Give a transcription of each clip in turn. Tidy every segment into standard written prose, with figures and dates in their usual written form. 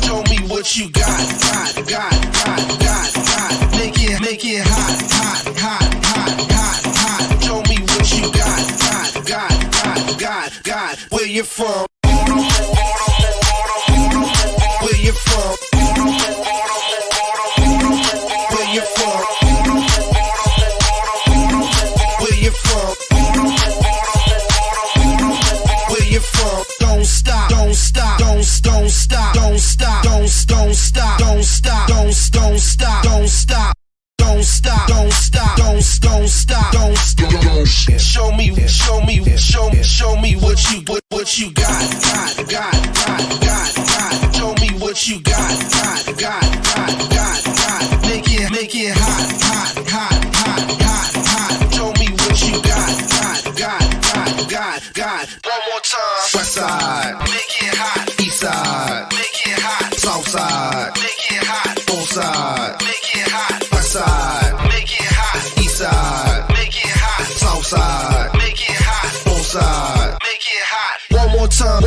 Show me what you got. Make it hot. Show me what you got. Where you from? Where you from? Where you from? Where you from? Where you from? Don't stop. Don't stop. Don't stop. Don't stop. Don't stop. Don't stop. Don't stop. Don't stop. Don't stop. Don't stop. Don't stop. Don't stop. Show me what you got. Show me what you got. Make it hot. Show me what you got. One more time. West side, Make it hot. east side, Make it hot. south side, Make it hot. both side, Make it hot. west side, Make it hot. east side, Make it hot. south side, Make it hot. both side. Make it hot. One more time.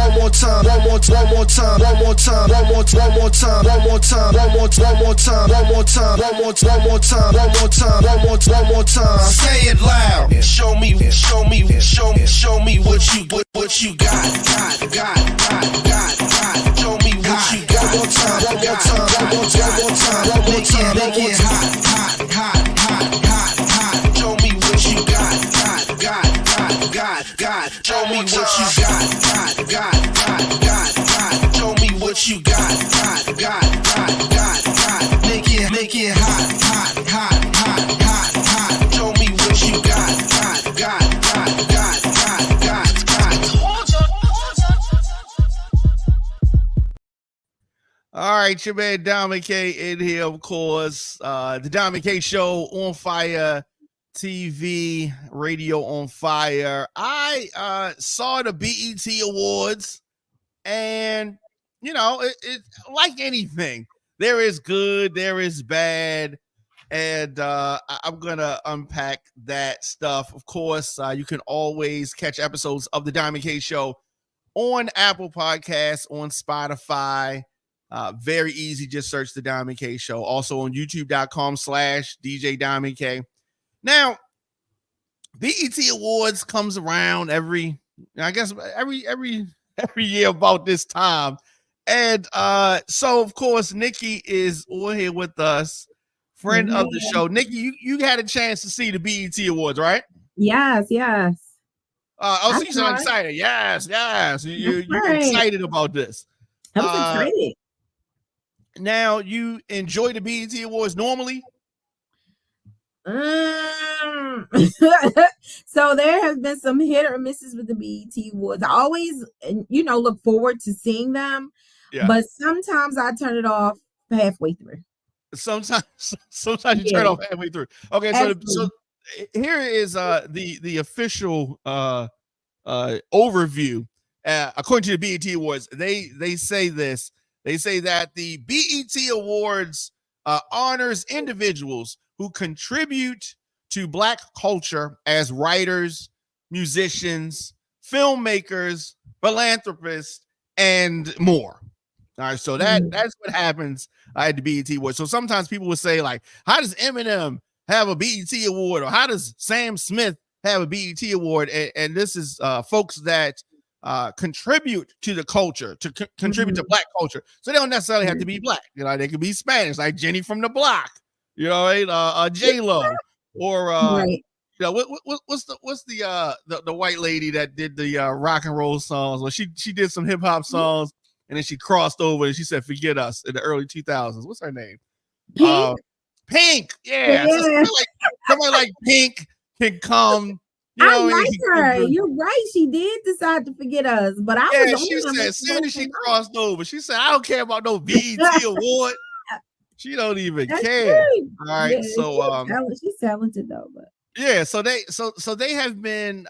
Say it loud. Show me what you got. Show me what you got. One more time. Make it hot. Show me what you got. Show me what you got. Show me what you got. Make it hot. Show me what you got. All right, your man Diamond K in here, of course. The Diamond K Show on fire, TV, radio on fire. I saw the BET Awards, and you know, it like anything, there is good, there is bad, and I'm gonna unpack that stuff. Of course, you can always catch episodes of the Diamond K Show on Apple Podcasts, on Spotify. Very easy. Just search the Diamond K Show. Also on youtube.com/djdiamondk. Now, BET Awards comes around every year about this time. And so of course, Nikki is on here with us, friend of the show. Nikki, you had a chance to see the BET Awards, right? Yes. So you sound excited. Yes. You're excited about this. I was excited. Now, you enjoy the BET Awards normally? So there has been some hit or misses with the BET Awards. I always, look forward to seeing them, but sometimes I turn it off halfway through. Sometimes you turn it off halfway through. Okay, so here is the official overview. According to the BET Awards, they say this. They say that the BET Awards honors individuals who contribute to Black culture as writers, musicians, filmmakers, philanthropists, and more. All right, so that's what happens at the BET Awards. So sometimes people would say, like, how does Eminem have a BET Award, or how does Sam Smith have a BET Award? And this is folks that contribute to the culture, to contribute to Black culture. So they don't necessarily have to be Black. They could be Spanish, like Jenny from the Block. Right? J-Lo, or right. What's the white lady that did the rock and roll songs? Well, she did some hip hop songs, and then she crossed over and she said, "Forget Us" in the early 2000s. What's her name? Pink. Yeah. So somebody like Pink can come. I like her. You're right. She did decide to forget us, but she said as soon as she crossed over, she said, "I don't care about no BET Award." She don't even care. True. All right, Yeah, so she's talented though. But yeah, so they have been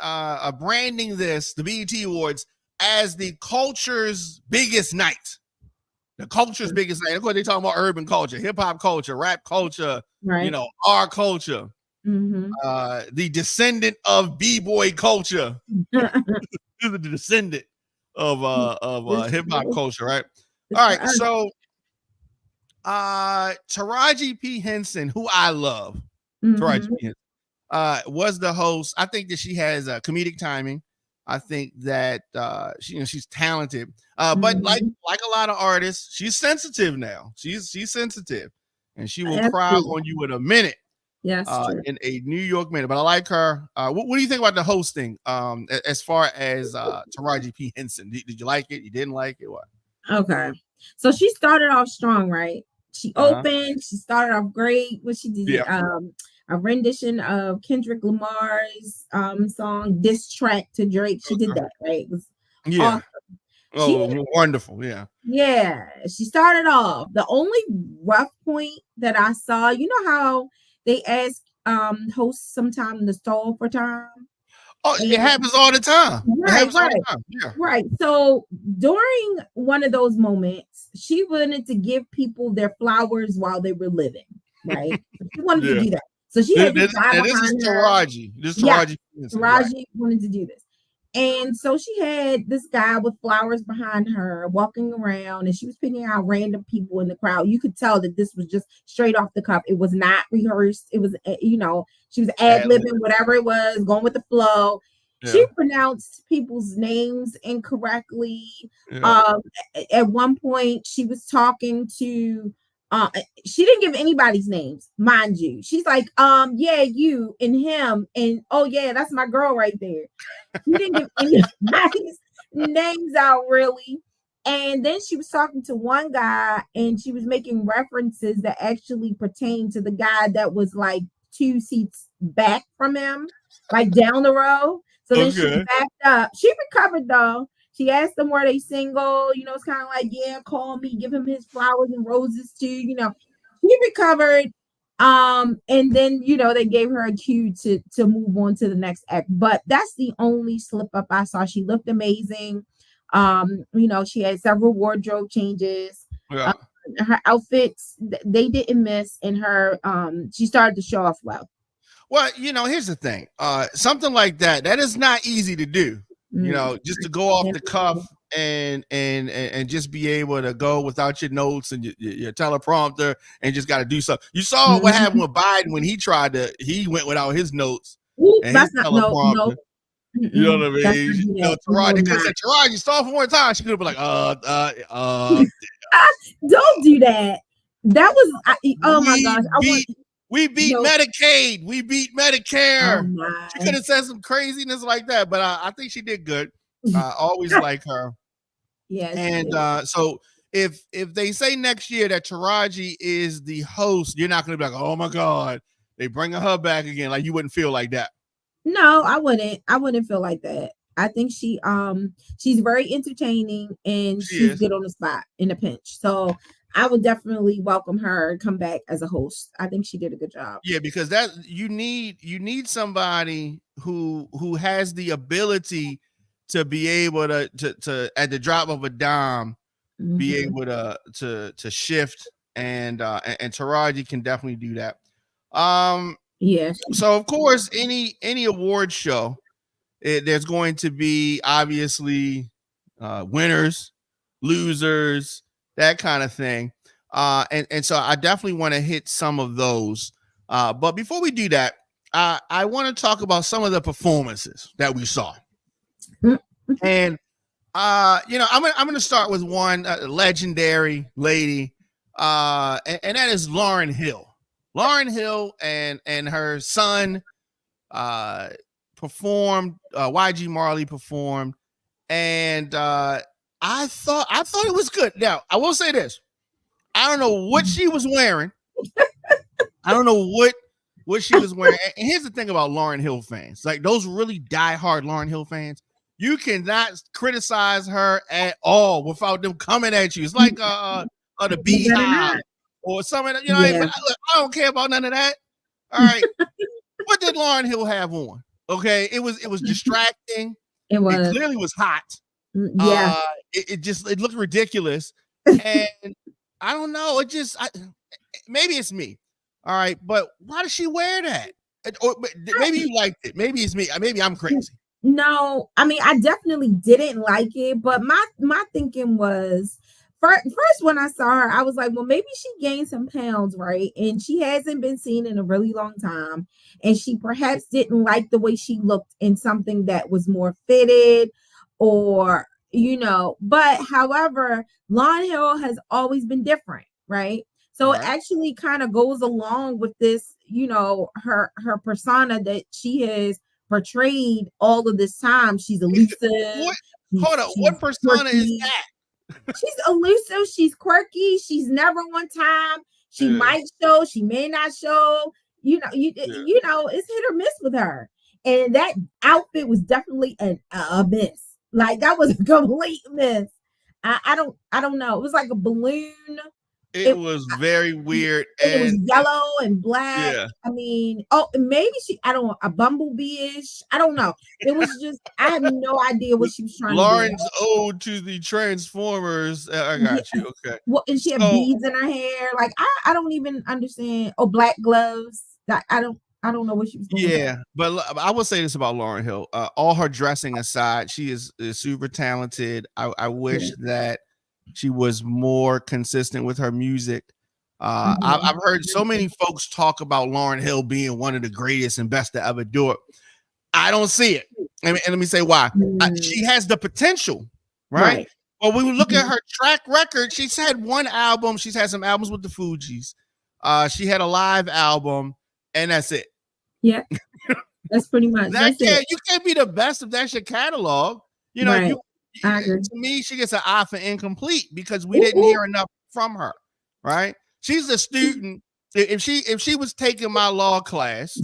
branding this, the BET Awards, as the culture's biggest night. The culture's biggest night. Of course, they talking about urban culture, hip hop culture, rap culture, right. Our culture. The descendant of B-boy culture. The descendant. hip hop culture, right? It's All right, forever. so Taraji P Henson, who I love, Taraji P Henson, was the host. I think that she has comedic timing. I think that she's talented. But like a lot of artists, she's sensitive now. She's sensitive, and she will That's cry true. on you in a minute. Yes, true. In a New York minute. But I like her. What do you think about the hosting? As far as Taraji P Henson, did you like it? You didn't like it? What? Okay. So she started off strong, right? She Uh-huh. opened, she started off great. What she did, Yeah. a rendition of Kendrick Lamar's song Diss Track to Drake. She did that, right? It was Yeah. awesome. Oh, wonderful. Yeah. Yeah, she started off. The only rough point that I saw, you know how they ask hosts sometimes to stall for time? Oh, it And happens all the time. It right, happens all the right. time. Yeah. Right. So during one of those moments, she wanted to give people their flowers while they were living. Right. She wanted to Yeah. do that. So she had this guy This is behind her. Taraji. This is Yeah. Taraji. Henson, right. Taraji wanted to do this. And so she had this guy with flowers behind her walking around, and she was picking out random people in the crowd. You could tell that this was just straight off the cuff. It was not rehearsed. It was, she was ad Ad-lib. libbing, whatever it was, going with the flow. She Yeah. pronounced people's names incorrectly. Yeah. At one point, she was talking to, she didn't give anybody's names, mind you. She's like, yeah, you and him, and oh yeah, that's my girl right there. She didn't give anybody's names out really. And then she was talking to one guy, and she was making references that actually pertain to the guy that was like 2 seats back from him, like down the row. So then she Okay. backed up. She recovered though. She asked them, were they single? It's kind of like, yeah, call me, give him his flowers and roses too. She recovered. And then they gave her a cue to move on to the next act. But that's the only slip up I saw. She looked amazing. She had several wardrobe changes. Yeah. Her outfits, they didn't miss, and her she started to show off well. Well, here's the thing. Something like that is not easy to do. Just to go off the cuff and just be able to go without your notes and your teleprompter and just got to do something. You saw what happened with Biden when he went without his notes and his teleprompter. No. You know what I mean? Taraji could have said, Taraji, stall for one time. She could have been like, don't do that. That was my gosh. We beat Medicaid. We beat Medicare. Oh, she could have said some craziness like that, but I think she did good. I always like her. Yeah. And so if they say next year that Taraji is the host, you're not going to be like, oh my God, they bringing her back again. Like you wouldn't feel like that. No, I wouldn't. I wouldn't feel like that. I think she's very entertaining, and she's good on the spot in a pinch. So I would definitely welcome her come back as a host. I think she did a good job. Yeah, because that you need somebody who has the ability to be able to at the drop of a dime be able to shift, and Taraji can definitely do that. Yeah. So of course, any award show, there's going to be obviously winners, losers, that kind of thing. And so I definitely want to hit some of those. But before we do that, I want to talk about some of the performances that we saw. And I'm going to start with one legendary lady, and that is Lauryn Hill. Lauryn Hill and her son performed. YG Marley performed, and I thought it was good. Now I will say this: I don't know what she was wearing. I don't know what she was wearing. And here's the thing about Lauryn Hill fans: like those really diehard Lauryn Hill fans, you cannot criticize her at all without them coming at you. It's like the Beehive or something. You know, I don't care about none of that. All right, what did Lauryn Hill have on? Okay, it was distracting. It clearly was hot. Yeah, it looked ridiculous, and I don't know. Maybe it's me. All right, but why does she wear that? Or maybe you liked it. Maybe it's me. Maybe I'm crazy. No, I mean, I definitely didn't like it, but my thinking was first when I saw her, I was like, well, maybe she gained some pounds, right? And she hasn't been seen in a really long time, and she perhaps didn't like the way she looked in something that was more fitted, or But however, Lauryn Hill has always been different, right? So it Right. actually kind of goes along with this, her persona that she has portrayed all of this time. She's elusive. What? Hold on. She's What persona is quirky. that? She's elusive. She's quirky. She's never on time. She Yeah. might show. She may not show. Yeah. It's hit or miss with her. And that outfit was definitely a miss. Like that was a complete miss. I don't know. It was like a balloon. It It was very weird, and it was and yellow and black. yeah, I mean, maybe I don't know, a bumblebee-ish. I don't know. It was just, I have no idea what she was trying to do. Lauren's ode to the Transformers. I Yeah. got you. Okay. Well, and she had So beads in her hair. Like I don't even understand. Oh, black gloves. I don't know what she was doing. yeah, but I will say this about Lauryn Hill. All her dressing aside, she is super talented. I wish Yeah. that she was more consistent with her music. Mhm. I've heard so many folks talk about Lauryn Hill being one of the greatest and best to ever do it. I don't see it. And let me say why. Mm, She has the potential, right? right. But when we look at Mhm. her track record, she's had one album. She's had some albums with the Fugees. She had a live album, and that's it. Yeah, that's pretty much That that's it. you can't be the best if that's your catalog. You know, Right. I to agree. me, she gets an eye for incomplete because we Ooh, didn't ooh. hear enough from her, right? She's a student. If she was taking my law class,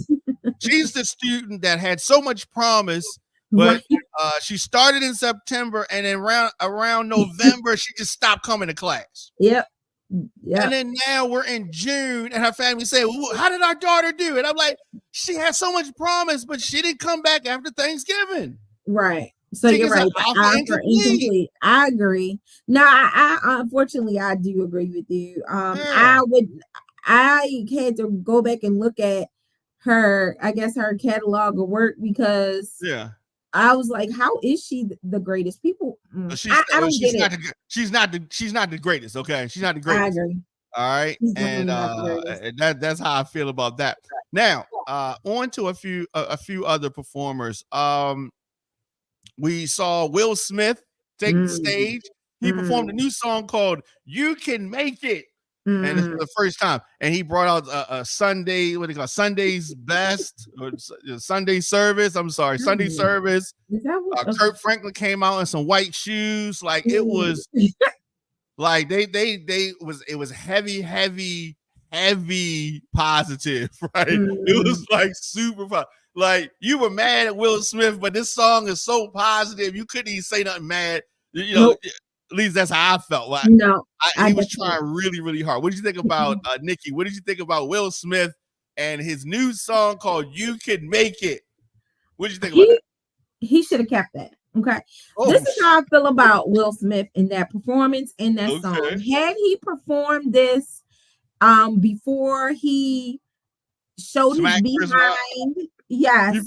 she's the student that had so much promise, but Right. she started in September and then around November, she just stopped coming to class. Yep. And Yep. then now we're in June, and her family say, well, "How did our daughter do?" And I'm like, "She had so much promise, but she didn't come back after Thanksgiving. Right. So She you're gets an right. The offer eye for incomplete." incomplete. I agree. No, I unfortunately I do agree with you. Yeah, I had to go back and look at her, I guess her catalog of work because yeah. I was like, how is she the greatest? People, I don't She's get it. not she's not the greatest. Okay, she's not the I greatest. agree. All right, She's and definitely not the greatest. that's how I feel about that. Now, on to a few other performers. We saw Will Smith take the Mm, stage. He performed a mm, new song called "You Can Make It." And this mm. was the first time. And he brought out a Sunday, what do you call Sunday's best or Sunday service. I'm sorry, Sunday Mm. service. Is that what? Okay. Kurt Franklin came out in some white shoes. Like it Mm. was like it was heavy positive, right? It Mm. was like super like you were mad at Will Smith, but this song is so positive you couldn't even say nothing mad. Nope. At least that's how I felt. Like No, I he was definitely. trying really hard. What did you think about Nikki? What did you think about Will Smith and his new song called "You Can Make It"? What did you think about He that? he should have kept that. Okay. This Oh, is how I feel about Will Smith in that performance in that song. okay. Had he performed this before he showed his Smack Chris Rock behind, yes.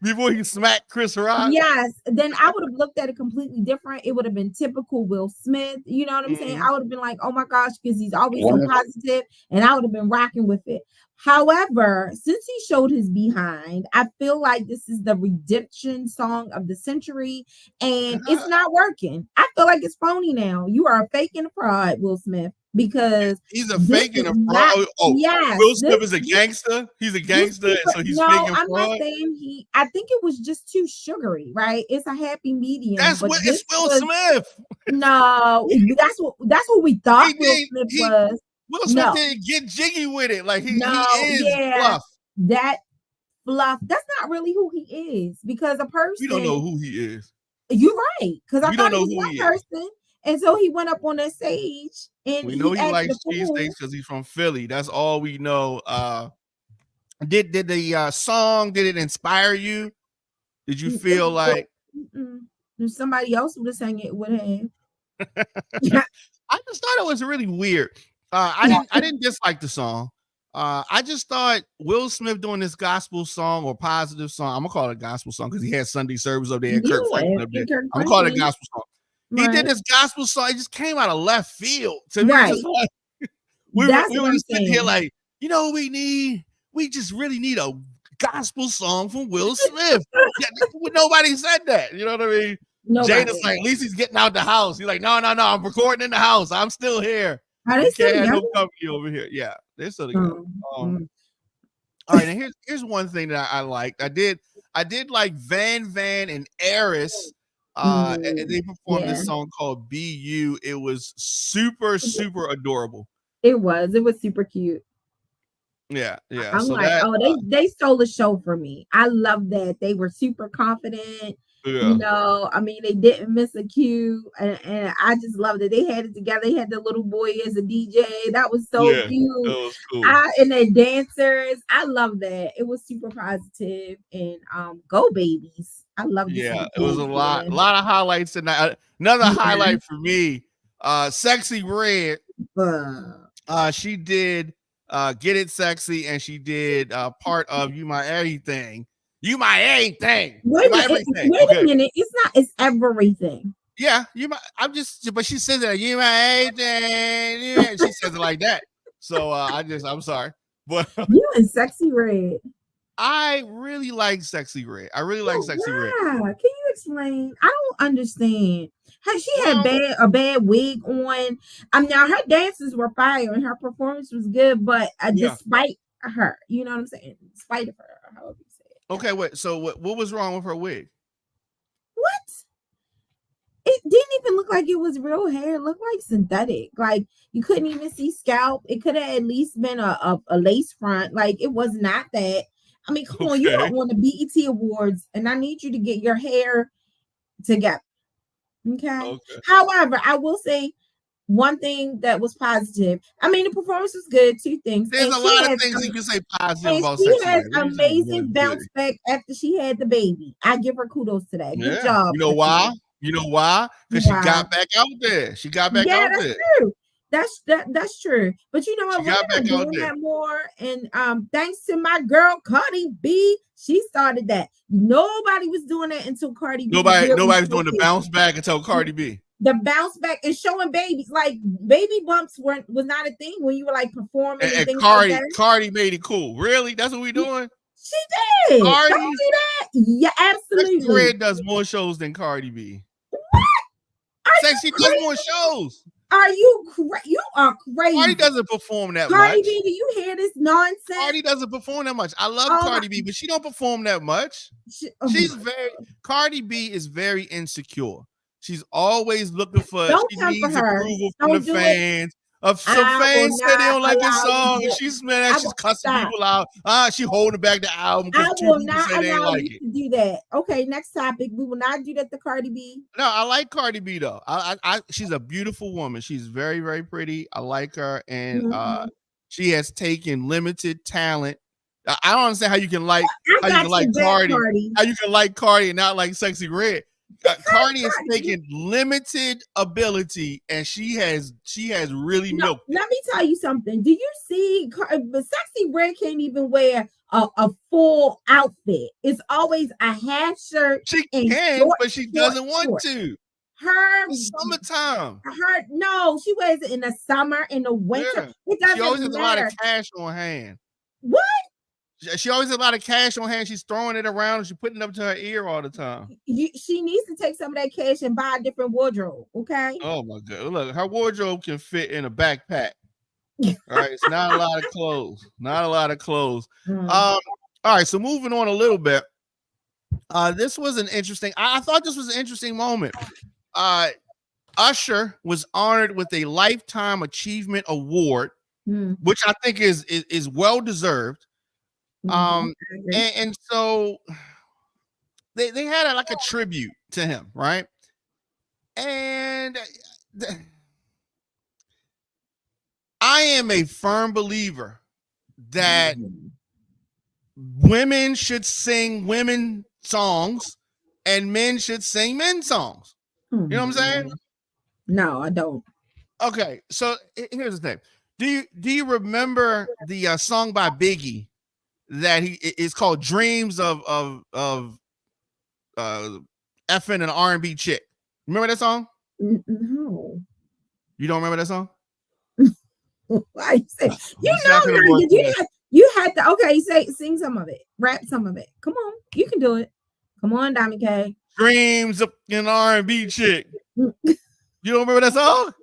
before he smacked Chris Rock. Yes, then I would have looked at it completely different. It would have been typical Will Smith. You know what I'm saying? Mhm. I would have been like, oh my gosh, because he's always so positive, and I would have been rocking with it. However, since he showed his behind, I feel like this is the redemption song of the century, and it's not working. I feel like it's phony now. You are a fake and a fraud, Will Smith, because He's a this fake is and a fraud. not, yes, Will this Smith is a gangster. He's a this gangster, and people, so he's fake no, and I'm not fraud. saying he. I think it was just too sugary, right? It's a happy medium, That's but what this it's Will was Smith. no. That's what we thought He Will did Smith he was. Will Smith No, didn't get jiggy with it. Like he no, is yeah, fluff. that fluff. That's not really who he is because a We don't know person. who he is. You're right, because I We don't thought he know was who he that is. person, and so he went up on that stage and We know he he acted a likes cheesesteaks fool. because he's from Philly. That's all we know. Did the song, did it inspire you? Did you feel like Mm-mm. If somebody else would have sang it, would have. I just thought it was really weird. I didn't dislike the song. I just thought Will Smith doing this gospel song or positive song. I'm gonna call it a gospel song because he had Sunday service up there. Kirk Franklin up there. I'm gonna call it a gospel song. He did this gospel song. It just came out of left field. To me, it's just like we were just sitting here like, you know what we need? We just really need a gospel song from Will Smith. Nobody said that. You know what I mean? Jada's like, at least he's getting out the house. He's like, no, I'm recording in the house. I'm still here. You can't have no company over here. Yeah, they're still together. All right, and here's one thing that I liked. I did like Van and Eris. They performed this song called "Be You." It was super adorable. It was super cute. Yeah. I'm so like, they stole the show from me. I love that. They were super confident. Yeah. You know, I mean, they didn't miss a cue, and I just loved it. They had it together. They had the little boy as a DJ. That was so cute. That was cool. And their dancers. I love that. It was super positive. And go babies. I love it. Yeah, it was a lot of highlights tonight. Another highlight for me, Sexy Red. She did Get It Sexy, and she did part of You My Everything. You my everything. Wait a minute. It's not. It's everything. Yeah, but she says that you my everything. Yeah, she says it like that. So I'm sorry, but you and Sexy Red. I really like Sexy Red. I really like Sexy Red. Can you explain? I don't understand. She had a bad wig on. Now her dances were fire and her performance was good, but despite her, you know what I'm saying? Despite of her, however you say it. Okay, wait. So what was wrong with her wig? What? It didn't even look like it was real hair. It looked like synthetic. Like you couldn't even see scalp. It could have at least been a lace front. Like it was not that. I mean, come on, you don't want the BET Awards, and I need you to get your hair together. Okay. However, I will say one thing that was positive. I mean, the performance was good. Two things. There's a lot of things you can say positive about Sexy Red. She has amazing bounce back after she had the baby. I give her kudos to that. Good job. You know why? Because she got back out there. She got back out there. True. That's true. But you know what? We're doing that more. And thanks to my girl Cardi B, she started that. Nobody was doing that until Cardi B. Nobody was doing the bounce back until Cardi B. The bounce back and showing babies, like baby bumps was not a thing when you were like performing and things Cardi, like that. Cardi made it cool. Really? That's what we doing? She did. Cardi, don't do that. Yeah, absolutely. Sexy Red does more shows than Cardi B. What? Sexy does more shows. Are you crazy? You are crazy. Cardi doesn't perform that much. Cardi B, do you hear this nonsense? Cardi doesn't perform that much. I love Cardi B, but she don't perform that much. Cardi B is very insecure. She's always looking for approval from the fans. Some fans say they don't like this song, and she's cussing people out. She holding back the album. I will not allow you to do that. Okay, next topic. We will not do that to Cardi B. No, I like Cardi B though. She's a beautiful woman. She's very, very pretty. I like her, and she has taken limited talent. I don't understand how you can like Cardi. How you can like Cardi and not like Sexy Red. Cardi is taking limited ability, and she has really milked. Let me tell you something. Do you see? Sexy Red can't even wear a full outfit. It's always a half shirt. She can, but she doesn't want to. Summertime. She wears it in the summer, in the winter. Yeah. It doesn't She always has matter. a lot of cash on hand. What? She always has a lot of cash on hand. She's throwing it around. She's putting it up to her ear all the time. She needs to take some of that cash and buy a different wardrobe, okay? Oh, my God. Look, her wardrobe can fit in a backpack. All right, it's not a lot of clothes. Not a lot of clothes. All right, so moving on a little bit. This was an interesting. I thought this was an interesting moment. Usher was honored with a Lifetime Achievement Award, which I think is well deserved. And so they had like a tribute to him, right? And I am a firm believer that women should sing women songs and men should sing men songs. You know what I'm saying? No, I don't. Okay, so here's the thing. Do you remember the song by Biggie that it's called "Dreams of effing an R&B chick"? Remember that song? No. You don't remember that song? Why you say you It's not gonna know work for us. you had to okay, sing some of it, rap some of it. Come on, you can do it. Come on, Diamond K. Dreams of an R&B chick. That's You don't remember that song?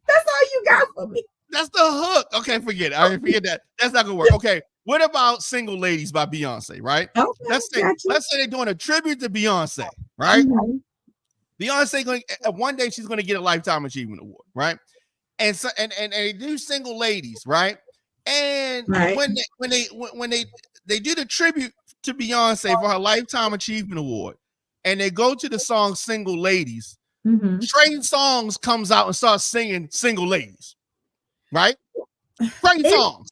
all you got for me. That's the hook. Okay, forget it. I forget that. That's not gonna work. Okay, what about "Single Ladies" by Beyonce? Right? Okay, Let's say they're doing a tribute to Beyonce. Right? Mhm. Beyonce going one day she's going to get a Lifetime Achievement Award. Right? And so and they do "Single Ladies." Right? And Right. when they do the tribute to Beyonce for her Lifetime Achievement Award, and they go to the song "Single Ladies," Mhm. Trey Songz comes out and starts singing "Single Ladies." Right? Trey Songz.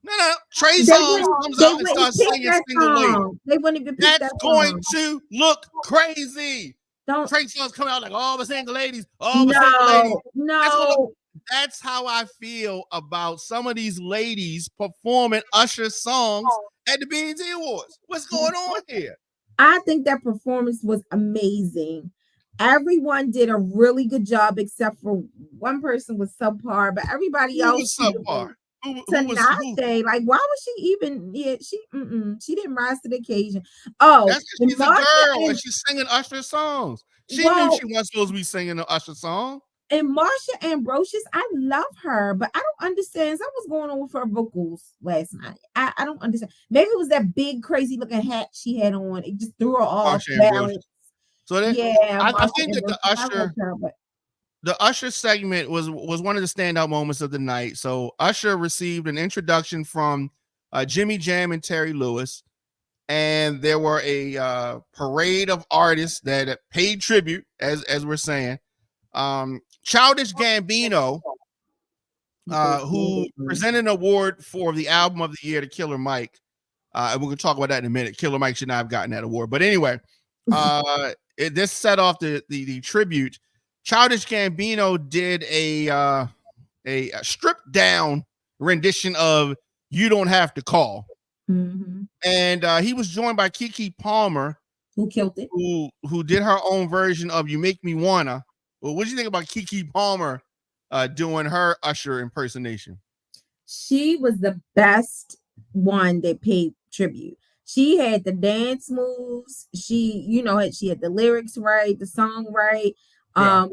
No. Trey Songz comes out and starts singing "Single Ladies." They wouldn't even pick That's that going song. to look crazy. Don't Trey Songz coming out like all the single ladies, all the single ladies. no. That's how I feel about some of these ladies performing Usher songs at the BET Awards. What's going on here? I think that performance was amazing. Everyone did a really good job, except for one person was subpar, but everybody Who else was subpar? Who was Tinashe, like, why was she even? Yeah, she didn't rise to the occasion. Oh, That's because she's a girl and Marsha she's singing Usher songs. She knew she wasn't supposed to be singing the Usher song. and Marsha Ambrosius, I love her, but I don't understand what's going on with her vocals last night. I don't understand. Maybe it was that big crazy looking hat she had on. It just threw her off balance. So Yeah, I think that the Usher segment was one of the standout moments of the night. So Usher received an introduction from Jimmy Jam and Terry Lewis, and there were a parade of artists that paid tribute, as we're saying. Childish Gambino, who presented an award for the album of the year to Killer Mike. And we're gonna talk about that in a minute. Killer Mike should not have gotten that award, but anyway, this set off the tribute. Childish Gambino did a stripped down rendition of "You Don't Have to Call," and he was joined by Keke Palmer, who killed it, who did her own version of "You Make Me Wanna." Well, what do you think about Keke Palmer doing her Usher impersonation? She was the best one that paid tribute. She had the dance moves. She had the lyrics right, the song right. Yeah.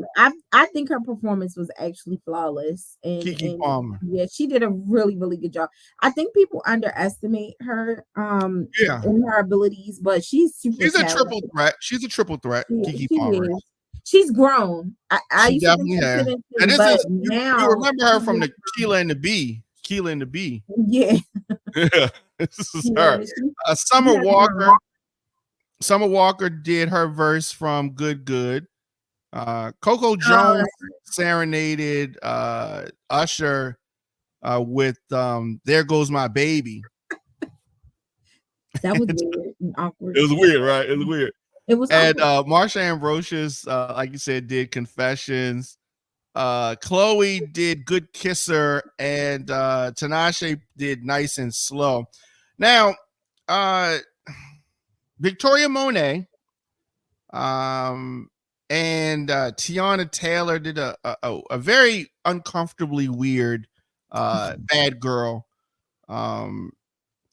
I think her performance was actually flawless. Keke Palmer. Yeah, she did a really, really good job. I think people underestimate her in her abilities, but she's a triple threat. She's a triple threat. Keke Palmer. She's grown. I she used definitely to has. And this is you remember her from the Keela and the Bee. Keela and the Bee. Yeah. This is her. Summer Walker. Summer Walker did her verse from Good Good. Coco Jones serenaded Usher with There Goes My Baby. That was weird and awkward. It was weird, right? It was weird. It was and Marsha Ambrosius, like you said, did Confessions. Chloe did Good Kisser, and Tinashe did Nice and Slow. Now, Victoria Monet and Tiana Taylor did a very uncomfortably weird Bad Girl.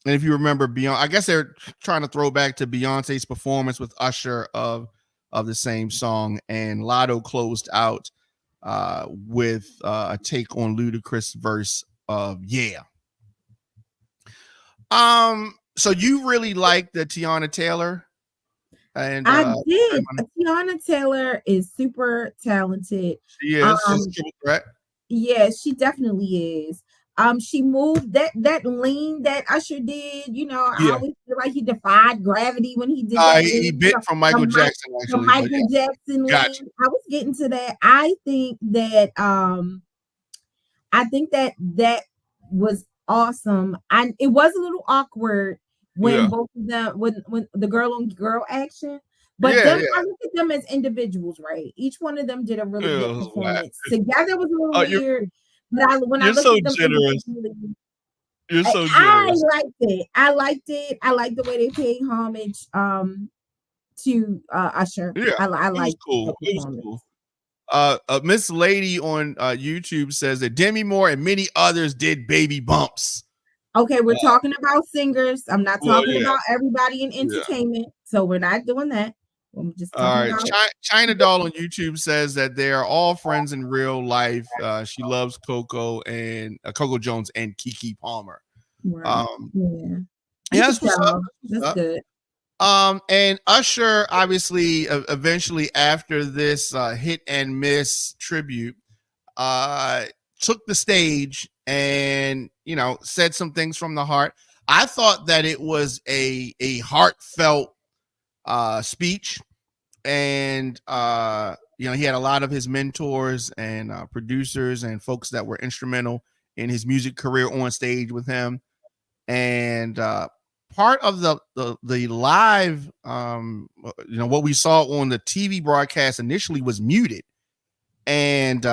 And if you remember Beyonce, I guess they're trying to throw back to Beyonce's performance with Usher of the same song. And Lotto closed out with a take on Ludacris' verse of Yeah. So you really like the Tiana Taylor? And I did. Tiana Taylor is super talented. She is. She's a triple threat. Yeah, she definitely is. She moved that lean that Usher did. I always feel like he defied gravity when he did that. He bit from Michael Jackson, actually. Michael Jackson lean. Gotcha. I was getting to that. I think that was awesome. And it was a little awkward when both of them when the girl on girl action. But I look at them as individuals, right? Each one of them did a really good performance. Together was a little weird. But when I You're look so at them generous. individually, You're so I generous. liked it. I liked it. I like the way they paid homage to Usher. Yeah, I it was like the cool. It was performance. cool. Miss Lady on YouTube says that Demi Moore and many others did baby bumps. Okay, we're talking about singers. I'm not Well, talking yeah, about everybody in yeah. entertainment. So we're not doing that. I'm just All talking right. about China Doll on YouTube says that they are all friends in real life. She loves Coco and Coco Jones and Keke Palmer. right. Um, Yeah. yeah, You can that's what's up. tell. That's what's That's good. up. And Usher, obviously, eventually after this hit and miss tribute, uh, took the stage and said some things from the heart. I thought that it was a heartfelt speech, and he had a lot of his mentors and producers and folks that were instrumental in his music career on stage with him. And part of the live what we saw on the TV broadcast initially was muted, and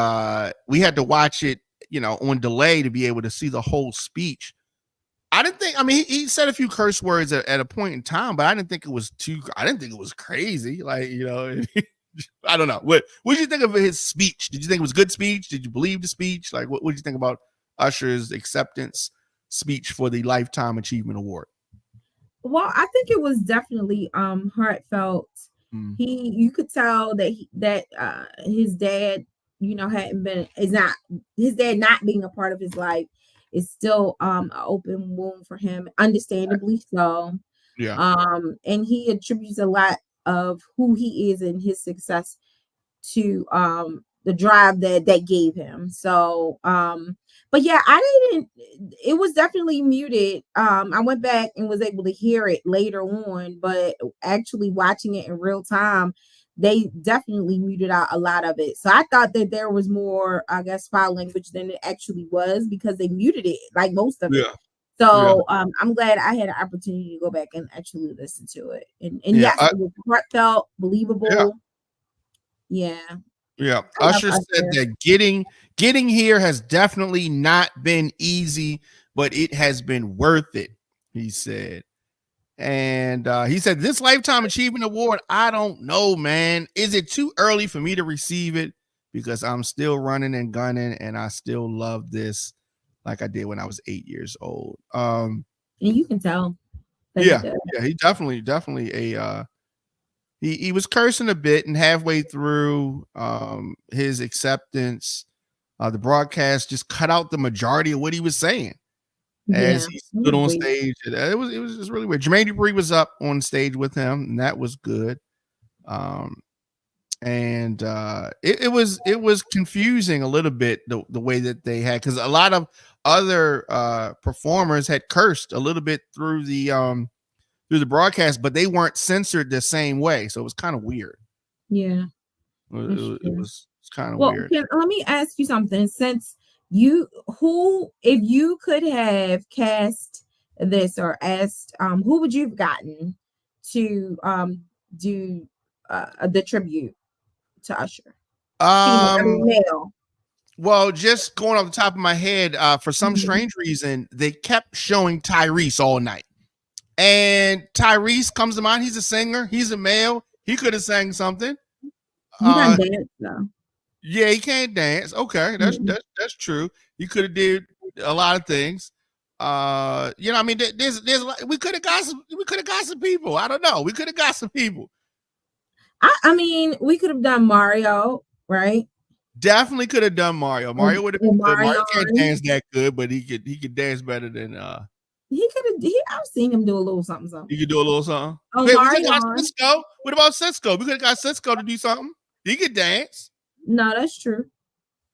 we had to watch it on delay to be able to see the whole speech. I didn't think. I mean, he said a few curse words at a point in time, but I didn't think it was crazy. Like, I don't know. What did you think of his speech? Did you think it was a good speech? Did you believe the speech? Like, what did you think about Usher's acceptance speech for the Lifetime Achievement Award? Well, I think it was definitely heartfelt. You could tell that his dad, his dad not being a part of his life is still an open wound for him, understandably so. Yeah. And he attributes a lot of who he is and his success to the drive that gave him. So but yeah, it was definitely muted. I went back and was able to hear it later on, but actually watching it in real time, they definitely muted out a lot of it. So I thought that there was more, I guess, foul language than it actually was, because they muted it, like most of it. So I'm glad I had an opportunity to go back and actually listen to it. And yes, it was heartfelt, believable. Yeah. Usher said that getting here has definitely not been easy, but it has been worth it, he said. And he said, this Lifetime Achievement Award, I don't know, man. Is it too early for me to receive it? Because I'm still running and gunning, and I still love this like I did when I was 8 years old. And you can tell. He definitely he was cursing a bit, and halfway through his acceptance, the broadcast just cut out the majority of what he was saying as he stood on stage. It was just really weird. Jermaine Dupri was up on stage with him, and that was good. And it was confusing a little bit the way that they had, because a lot of other performers had cursed a little bit through the broadcast, but they weren't censored the same way, so it was kind of weird. Yeah, it was kind of weird. Let me ask you something. Since if you could have cast this or asked, who would you have gotten to do the tribute to Usher? Male. Well, just going off the top of my head, for some strange reason, they kept showing Tyrese all night. And Tyrese comes to mind. He's a singer. He's a male. He could have sang something. He can dance though. Yeah, he can't dance. Okay, that's true. He could have did a lot of things. I mean, we could have got some people. I don't know. We could have got some people. I mean, we could have done Mario, right? Definitely could have done Mario. Mario would have been good. Mario can't dance that good, but he could dance better than he could have. I've seen him do a little something. He could do a little something. Oh, hey, Mario. We got Cisco. What about Cisco? We could have got Cisco to do something. He could dance. No, that's true.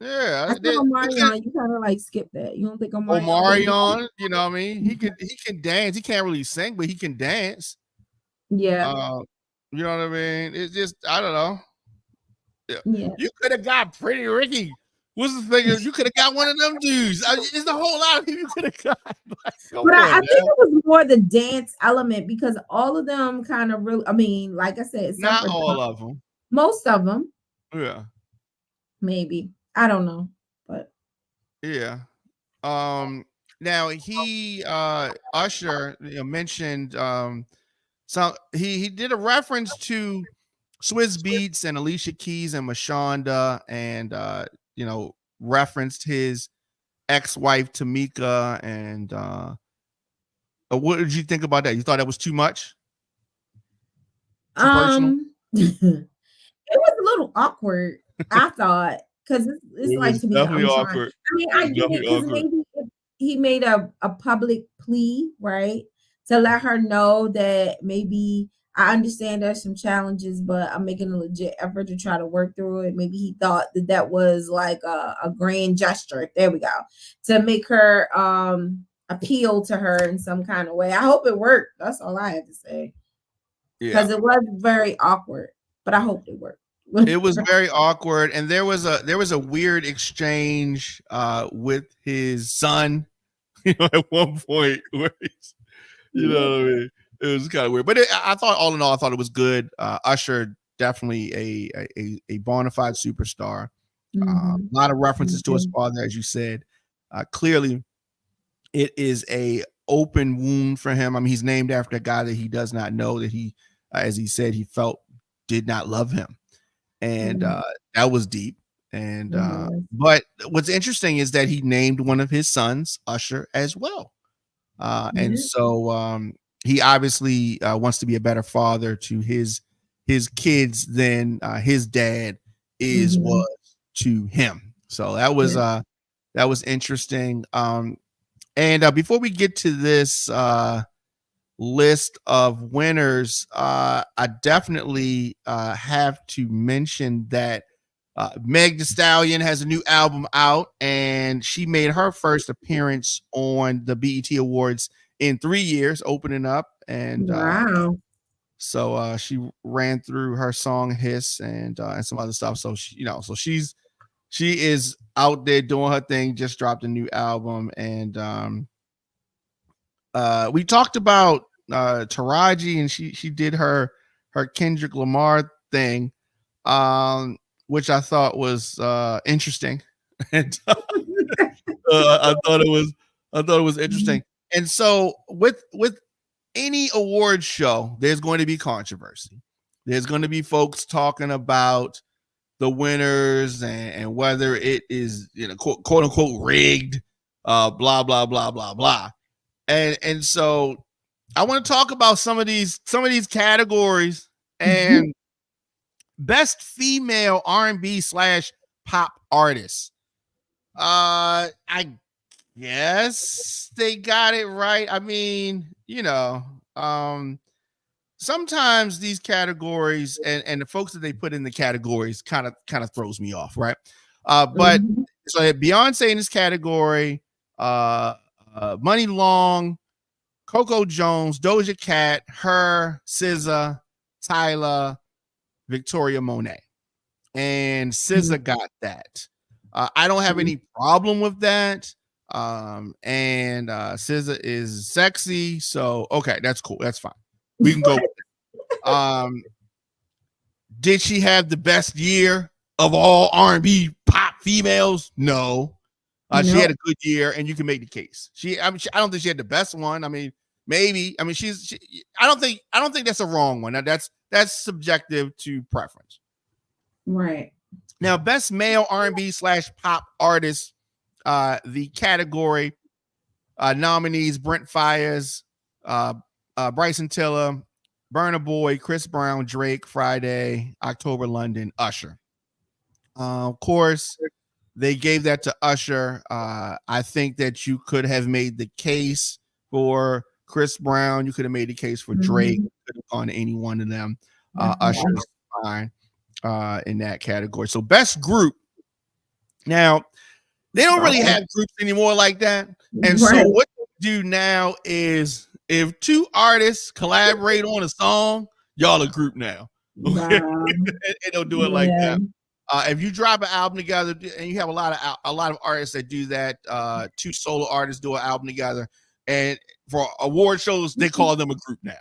Yeah, I think Omarion, you kind of like skip that. You don't think Omarion, you know what I mean? He can dance. He can't really sing, but he can dance. Yeah. You know what I mean? It's just, I don't know. Yeah. You could have got Pretty Ricky. What's the thing? You could have got one of them dudes. There's a whole lot of people you could have got. I think it was more the dance element, because all of them kind of really, I mean, like I said, not all of them. Most of them. Yeah. Maybe. I don't know. But Yeah. Now he Usher, mentioned so he did a reference to Swizz Beats and Alicia Keys and Mashonda, and referenced his ex-wife Tamika, and what did you think about that? You thought that was too much? Too personal? It was a little awkward, I thought, because it's It like, was to me, definitely I'm trying. awkward. I mean, It I was get it definitely because awkward. maybe if he made a public plea, right, to let her know that maybe I understand there's some challenges, but I'm making a legit effort to try to work through it. Maybe he thought that that was like a grand gesture. There we go, to make her appeal to her in some kind of way. I hope it worked. That's all I had to say, Yeah. because it was very awkward, but I hope it worked. It was very awkward, and there was a weird exchange with his son, at one point where he's, Yeah. what I mean? It was kind of weird, but I thought, all in all, I thought it was good. Usher, definitely a bona fide superstar. A Mhm. lot of references to his Mhm. father, as you said. Clearly, it is a open wound for him. I mean, he's named after a guy that he does not know, that he, as he said, he felt did not love him, and Mhm. that was deep. And It was. but what's interesting is that he named one of his sons Usher as well. And Yeah. so he obviously wants to be a better father to his kids than his dad Mhm. was to him. So that was interesting. And before we get to this list of winners, I definitely have to mention that Meg Thee Stallion has a new album out, and she made her first appearance on the BET Awards in 3 years, opening up. And Wow. so she ran through her song "Hiss" and some other stuff. So she is out there doing her thing. Just dropped a new album, and we talked about Taraji, and she did her Kendrick Lamar thing, which I thought was interesting, and I thought it was interesting. And so with any award show, there's going to be controversy. There's going to be folks talking about the winners, and whether it is, quote unquote rigged, blah blah blah blah blah. And so I want to talk about some of these categories. And best female R&B / pop artist. I guess they got it right. I mean, sometimes these categories and the folks that they put in the categories kind of throws me off, right? But Mhm. so Beyonce in this category, Money Long, Coco Jones, Doja Cat, her, SZA, Tyler, Victoria Monet, and SZA got that. I don't have any problem with that. And SZA is sexy, so okay, that's cool. That's fine. We can go. Did she have the best year of all R&B pop females? No. She had Nope. a good year, and you can make the case. I don't think she had the best one. I mean, maybe. I mean, I don't think that's a wrong one. Now, that's subjective to preference. Right. Now, best male R&B / pop artist, the category nominees: Brent Fires, Bryson Tiller, Burna Boy, Chris Brown, Drake, Friday, October London, Usher. Of course, they gave that to Usher. I think that you could have made the case for Chris Brown. You could have made the case for Drake. Mhm. Could have gone to any one of them. Usher Mhm. is fine in that category. So best group. Now, they don't really Right. have groups anymore like that. And so Right. what they do now is, if two artists collaborate on a song, y'all a group now. Okay. Wow. And they'll do it like Yeah. that. If you drop an album together, and you have a lot of artists that do that, two solo artists do an album together, and for award shows, they call them a group now.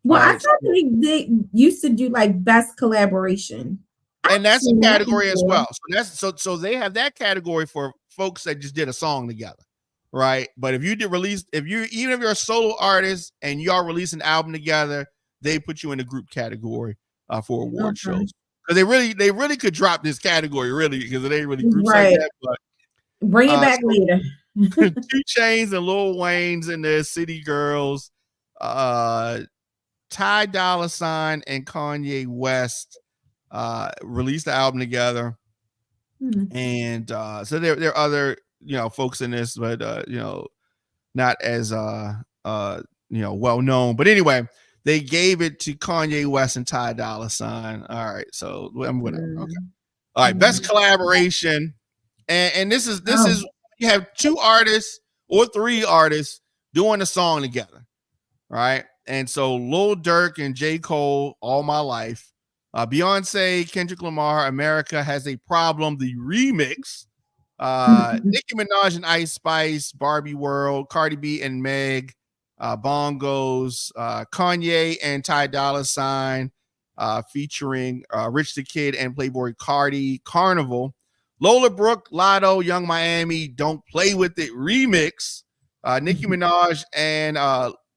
Well, I Right. thought they used to do like best collaboration. I've And that's a seen that category as before. well. So they have that category for folks that just did a song together, right? But if you did release, even if you're a solo artist and y'all release an album together, they put you in the group category for award shows. Because they really could drop this category, really, because it ain't really groups like that. But bring it back later. 2 Chainz and Lil Wayne's in there, City Girls, Ty Dolla $ign and Kanye West released the album together. And so there are other, folks in this, but not as well known. But anyway, they gave it to Kanye West and Ty Dolla $ign. All right, so whatever. Okay. All right, best collaboration. And this is you have 2 artists or 3 artists doing a song together, right? And so Lil Durk and J. Cole, All My Life. Beyonce, Kendrick Lamar, America Has a Problem, the remix. Nicki Minaj and Ice Spice, Barbie World, Cardi B and Meg, Bongos, Kanye and Ty Dolla $ign, featuring Rich the Kid and Playboy Cardi, Carnival. Lola Brooke, Lotto, Young Miami, Don't Play With It remix. Nicki Minaj and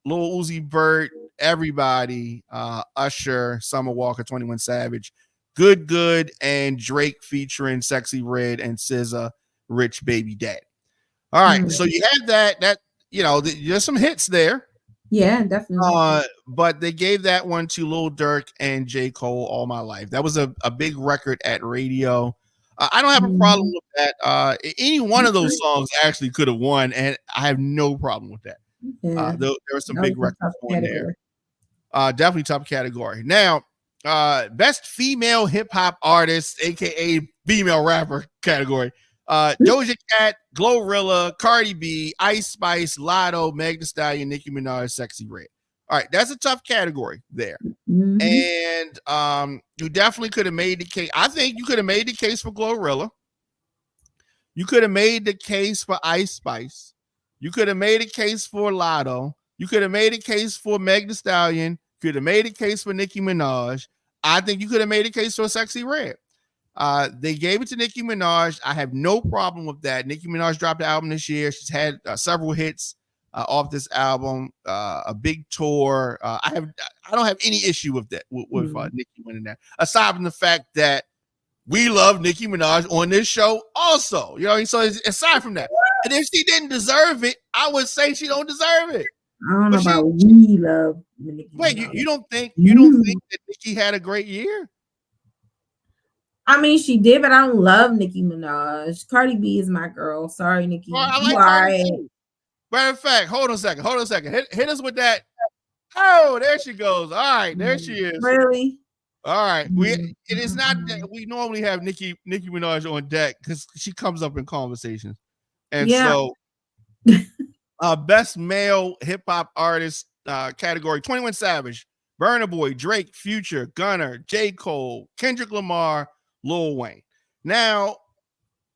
Lil Uzi Vert, Everybody, Usher, Summer Walker, 21 Savage, Good, and Drake featuring Sexy Red and SZA, Rich Baby Daddy. All right, so you have that there's some hits there. Yeah, definitely. But they gave that one to Lil Durk and J. Cole, All My Life. That was a big record at radio. I don't have a problem with that. Any one of those songs actually could have won, and I have no problem with that. Yeah. There were some big records on there. Definitely top category. Now, best female hip hop artist, aka female rapper category. Doja Cat, Glorilla, Cardi B, Ice Spice, Lotto, Meg Thee Stallion, Nicki Minaj, Sexy Red. All right, that's a tough category there. And you definitely could have made the case. I think you could have made the case for Glorilla. You could have made the case for Ice Spice. You could have made a case for Lotto. You could have made a case for Meg Thee Stallion. Could have made a case for Nicki Minaj. I think you could have made a case for Sexy Red. They gave it to Nicki Minaj. I have no problem with that. Nicki Minaj dropped the album this year. She's had several hits off this album, a big tour. I don't have any issue with that with Nicki winning that. Aside from the fact that we love Nicki Minaj on this show, also, so aside from that, and if she didn't deserve it, I would say she don't deserve it. I don't know about we love Nicki Minaj. Wait, you don't think that Nicki had a great year? I mean, she did, but I don't love Nicki Minaj. Cardi B is my girl. Sorry, Nicki. Well, I like Cardi B. Matter of fact, hold on a second. Hit us with that. Oh, there she goes. All right, there she is. Really? All right. It is not that we normally have Nicki Minaj on deck because she comes up in conversations. And so best male hip hop artist category: 21 Savage, Burna Boy, Drake, Future, Gunna, J. Cole, Kendrick Lamar, Lil Wayne. Now,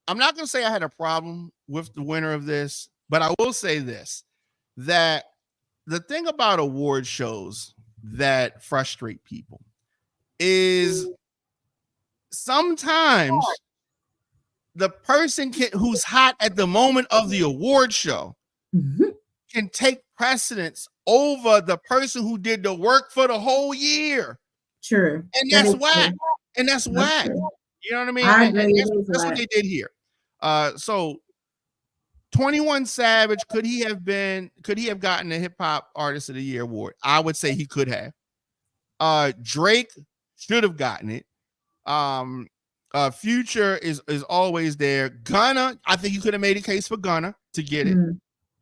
I'm not going to say I had a problem with the winner of this, but I will say this, that the thing about award shows that frustrate people is sometimes the person who's hot at the moment of the award show can take precedence over the person who did the work for the whole year. Sure. And that's whack. And that's whack. You know what I mean? That's what they did here. So 21 Savage, could he have gotten the hip hop artist of the year award? I would say he could have. Drake should have gotten it. Future is always there. Gunna, I think you could have made a case for Gunna to get it.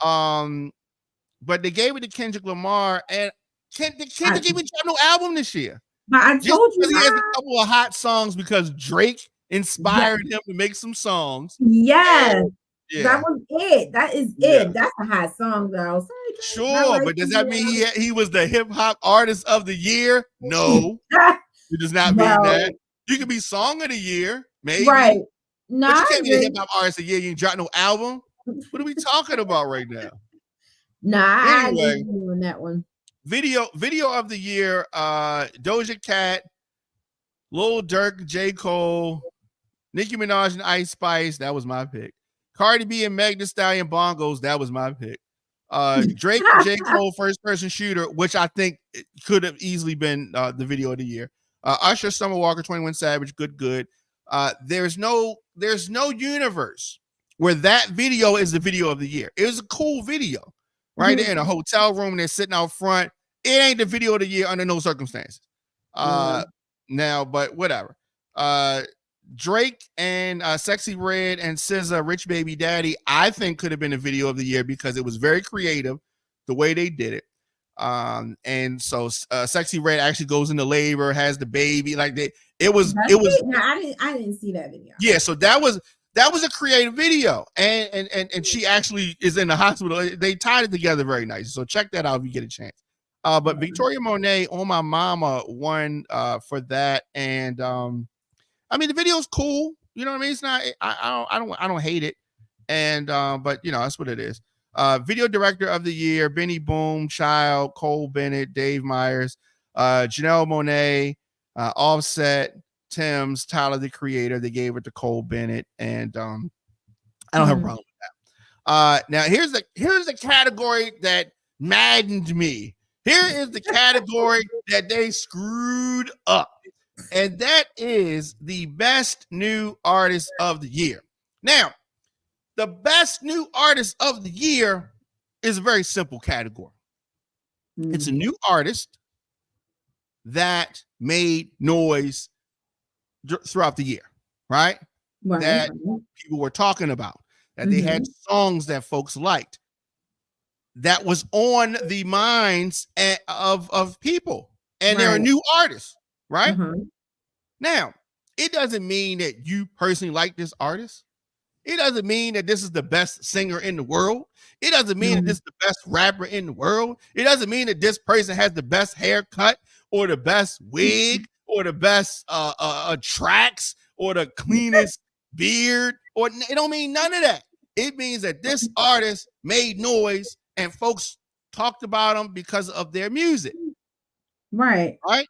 But they gave it to Kendrick Lamar, and Kendrick even dropped no album this year. But I told you he has a couple of hot songs because Drake inspired him to make some songs. Yes. Yeah. That was it. That is it. That's a hot song, though. Sure, but does that mean he was the hip hop artist of the year? No, it does not mean that. You could be song of the year, maybe. Right. No, but you can't be a hip hop artist of the year. You ain't dropped no album. What are we talking about right now? Nah, anyway, I didn't do that one. Video of the year: Doja Cat, Lil Durk, J. Cole, Nicki Minaj and Ice Spice. That was my pick. Cardi B and Meg Thee Stallion bongos. That was my pick. Drake and J. Cole first person shooter, which I think could have easily been the video of the year. Usher, Summer Walker, 21 Savage, good. There's no universe where that video is the video of the year. It was a cool video, right? They're in a hotel room, they're sitting out front. It ain't the video of the year under no circumstances. Now, but whatever. Drake and Sexy Red and SZA, Rich Baby Daddy, I think could have been a video of the year because it was very creative the way they did it. And so Sexy Red actually goes into labor, has the baby, like it was. No, I didn't see that video. Yeah, so that was a creative video, and she actually is in the hospital. They tied it together very nice. So check that out if you get a chance. But Victoria Monet, On My Mama, won for that, and I mean the video's cool. You know what I mean? It's not. I don't hate it, and but you know that's what it is. Video director of the year: Benny Boom, Child, Cole Bennett, Dave Myers, Janelle Monáe, Offset, Tim's, Tyler the Creator. They gave it to Cole Bennett, and I don't have a problem with that. Now here's the category that maddened me. Here is the category that they screwed up, and that is the best new artist of the year. Now, the best new artist of the year is a very simple category. It's a new artist that made noise throughout the year, right? That people were talking about, that they had songs that folks liked, that was on the minds of people, and they're a new artist, right? Now, it doesn't mean that you personally like this artist. It doesn't mean that this is the best singer in the world. It doesn't mean that this is the best rapper in the world. It doesn't mean that this person has the best haircut or the best wig or the best tracks or the cleanest beard. Or it don't mean none of that. It means that this artist made noise and folks talked about them because of their music. Right. All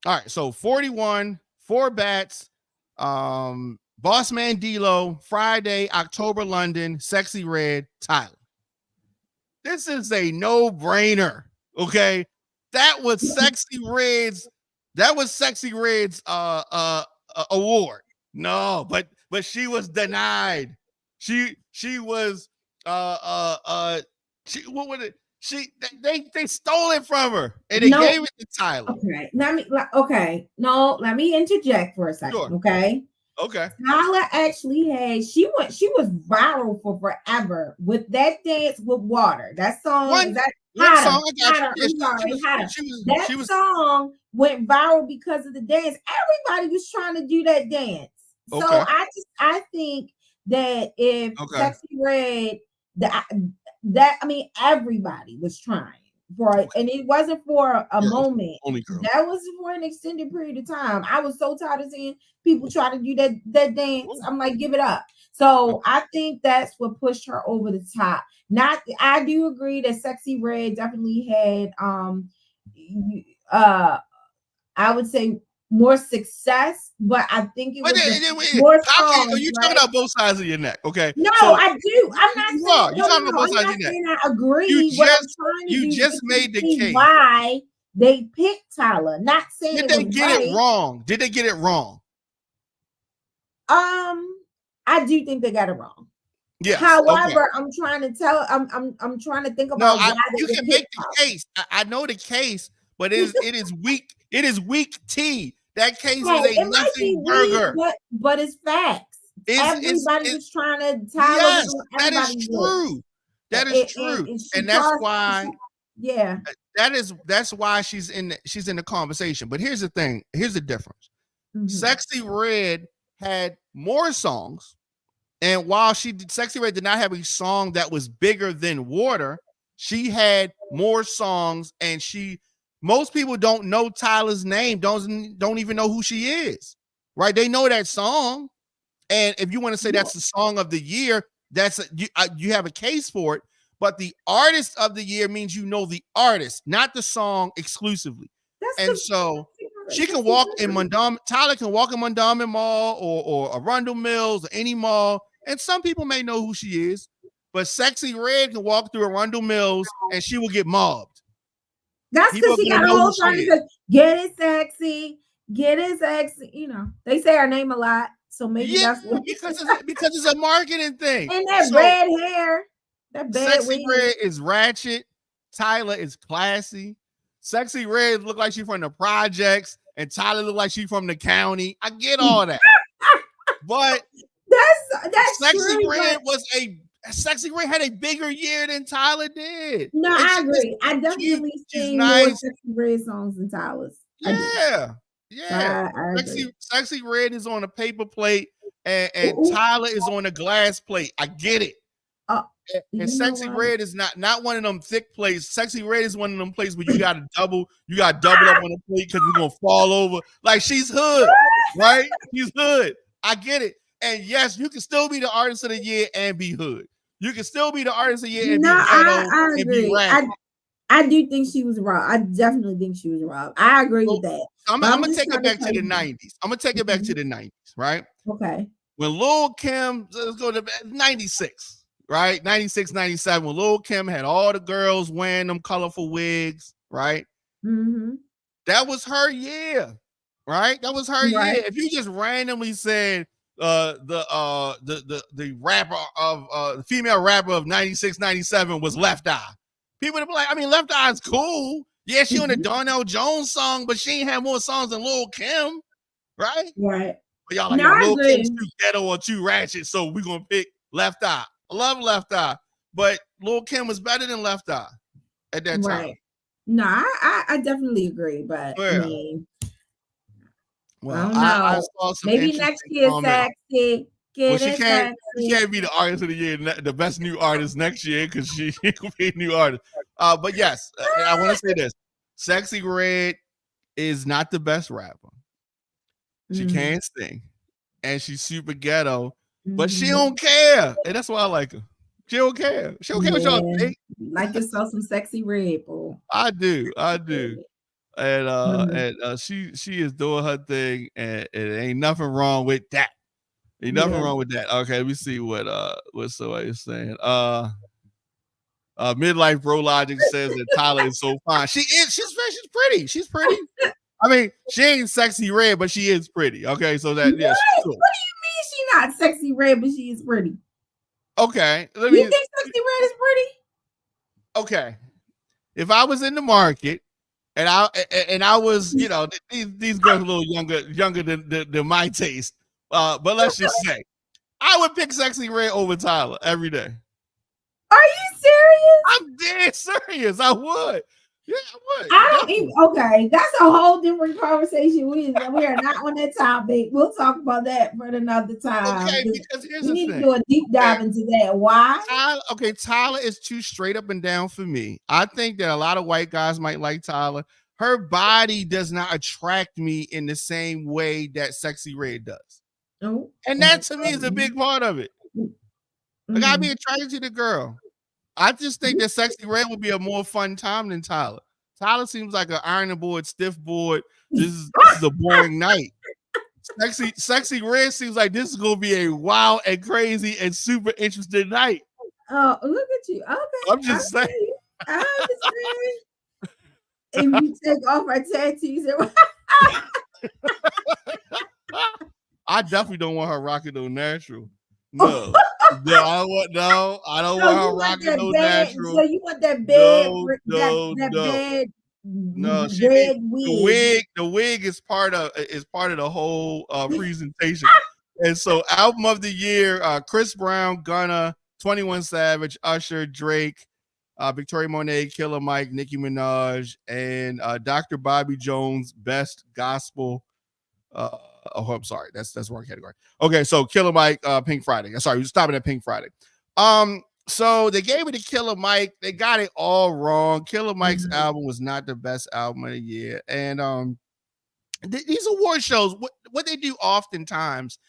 right. So 41, 4 Bats, Boss Man D-Lo, Friday, October London, Sexy Red, Tyler. This is a no-brainer. Okay. That was Sexy Red's award. No, but she was denied. They stole it from her and they gave it to Tyler. Let me interject for a second. Sure. Okay. Tyler actually she was viral for forever with that dance with water. That song song went viral because of the dance. Everybody was trying to do that dance. Okay. So I think that if Sexy Red, everybody was trying for it, and it wasn't for a moment. That was for an extended period of time. I was so tired of seeing people try to do that dance. I'm like, give it up. So I think that's what pushed her over the top. I do agree that Sexy Red definitely had I would say more success, but I think it was more songs. You're talking about both sides of your neck, okay? No, so, I do. I'm not saying you're talking about both sides of your neck. I agree. You just made the case why they picked Tyler. Not saying did they get it wrong? Did they get it wrong? I do think they got it wrong. Yeah. However, I'm trying to think about why you can make the case. I know the case, but it is weak. It is weak tea. That case is a nothing burger. But it's facts. Everybody was trying to tie. Yes, that is true. That is true, and that's why. Yeah. That's why she's in the conversation. But here's the thing. Here's the difference. Sexy Red had more songs, and while Sexy Red did not have a song that was bigger than Water, she had more songs, and most people don't know Tyler's name, don't even know who she is, right? They know that song, and if you want to say that's the song of the year, you have a case for it. But the artist of the year means you know the artist, not the song exclusively. So she can walk in Mondawmin. Tyler can walk in Mondawmin Mall or Arundel Mills or any mall and some people may know who she is, but Sexy Red can walk through Arundel Mills and she will get mobbed. That's People because she are got a gonna know whole who song she that says, get it sexy, get it sexy. You know, they say her name a lot. So maybe Yeah, that's what because it's a marketing thing. and that So red hair, that bad Sexy wig. Red is ratchet. Tyler is classy. Sexy Red look like she from the projects, and Tyler look like she from the county. I get all that, but that's Sexy true. Red But Sexy Red had a bigger year than Tyler did. no, And I she was- agree. I definitely she's sing more nice. Sexy Red songs than Tyler's. I do. Yeah, So yeah. I agree. Sexy Red is on a paper plate, and Ooh. Tyler is on a glass plate. I get it. You And know Sexy what? Red is not one of them thick plates. Sexy Red is one of them plates where you got to double up on the plate because it's gonna fall over. Like she's hood, right? She's hood. I get it. And yes, you can still be the artist of the year and be hood. You can still be the artist of the year and No, be ghetto I and agree. be rap. I do think she was robbed. I definitely think she was robbed. I agree with that. I'm But gonna just take it trying back to tell the you. 90s. I'm gonna take it back to the 90s, right? Okay. When Lil Kim, let's go to 96, right? 96, 97, when Lil Kim had all the girls wearing them colorful wigs, right? Mm-hmm. That was her year, right? That was her Right. year. If you just randomly said the rapper of the female rapper of 96, 97 was Left Eye, people would be like, I mean, Left Eye's cool. Yeah, she on the Darnell Jones song, but she ain't had more songs than Lil Kim, right? Right. But y'all like, No, I Lil agree. Kim's too ghetto or too ratchet, so we're gonna pick Left Eye. I love Left Eye, but Lil Kim was better than Left Eye at that time. Right. No, I definitely agree, but I Yeah. mean, Well, I don't I know. saw some Maybe interesting next year, comments. Sexy. Well, Get she it can't sexy. be the artist of the year, the best new artist next year because she could be a new artist. But yes, I want to say this: Sexy Red is not the best rapper. She can't sing, and she's super ghetto, but she don't care, and that's why I like her. She don't care. She don't care what y'all think. Like yourself some Sexy Red, boy. I do, and she is doing her thing, and it ain't nothing wrong with that. Ain't nothing wrong with that. Okay, let me see what somebody is saying. Midlife Bro Logic says that Tyler is so fine. She's pretty. She's pretty. I mean, she ain't Sexy Red, but she is pretty. Okay, so that yes. What do you mean she not Sexy Red, but she is pretty? Okay, You think Sexy Red is pretty? Okay, if I was in the market and I was, you know, these girls are a little younger than my taste. But let's just say I would pick Sexy Red over Tyler every day. Are you serious? I'm dead serious. I would. Yeah, I would. I don't even. Okay, that's a whole different conversation. We are not on that topic. We'll talk about that for another time. Okay, because here's we the need thing. to do a deep dive into that. Why? Tyler is too straight up and down for me. I think that a lot of white guys might like Tyler. Her body does not attract me in the same way that Sexy Red does. Oh, and that to me is a big part of it. I gotta be attracted to the girl. I just think that Sexy Red would be a more fun time than Tyler. Tyler seems like an ironing board, stiff board. This is a boring night. Sexy Red seems like this is gonna be a wild and crazy and super interesting night. Oh, look at you. Okay. I'm just saying. I understand. If you take off our tattoos, I definitely don't want her rocking no natural. No. I don't want her rocking no natural. So you want that bed? No. Bed. No, wig. The wig is part of the whole presentation. And so, album of the year: Chris Brown, Gunna, 21 Savage, Usher, Drake, Victoria Monet, Killer Mike, Nicki Minaj, and Dr. Bobby Jones, Best Gospel. I'm sorry, that's the wrong category. Okay, so Killer Mike, Pink Friday. Sorry, we're stopping at Pink Friday. So they gave it to Killer Mike. They got it all wrong. Killer Mike's album was not the best album of the year. And these award shows, what they do oftentimes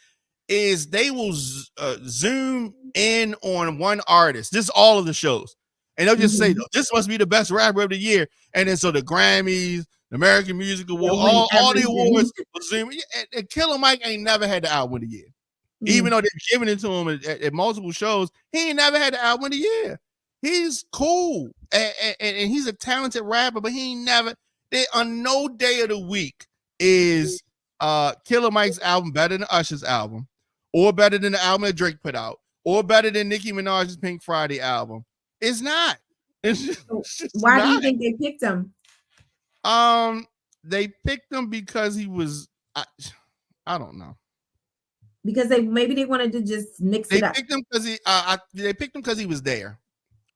is they will zoom in on one artist. This is all of the shows. And they'll just say, this must be the best rapper of the year. And then so the Grammys, the American Music Award, all the awards will zoom. And Killer Mike ain't never had the album of the year. Even though they're giving it to him at multiple shows, he ain't never had the album of the year. He's cool and he's a talented rapper, but he ain't never. On no day of the week is Killer Mike's album better than Usher's album, or better than the album that Drake put out, or better than Nicki Minaj's Pink Friday album. It's not. It's just Why not. do you think they picked him? They picked him because he was. I don't know. Because maybe they wanted to just mix it up. Picked him because they picked him because he was there,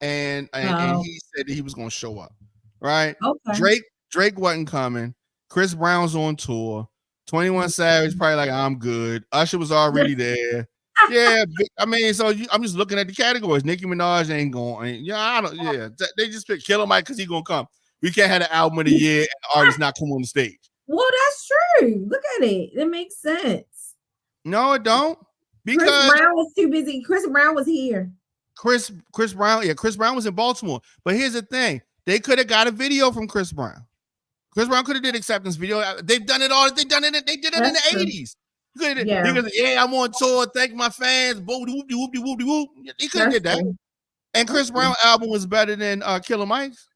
and he said that he was going to show up. Right? Okay. Drake wasn't coming. Chris Brown's on tour. 21 Savage probably like, I'm good. Usher was already there. Yeah, I mean, so I'm just looking at the categories. Nicki Minaj ain't going. They just picked Killer Mike because he's gonna come. We can't have the album of the year and the artist not come on the stage. Well, that's true. Look at it. It makes sense. No, it don't. Because Chris Brown was too busy. Chris Brown was here. Chris Brown was in Baltimore. But here's the thing. They could have got a video from Chris Brown. Chris Brown could have did acceptance video. They've done it all. They did it in the 80s. I'm on tour. Thank my fans. Whoopty whoopty whoopty whoop. He could have did that. True. And Chris Brown's album was better than Killer Mike's.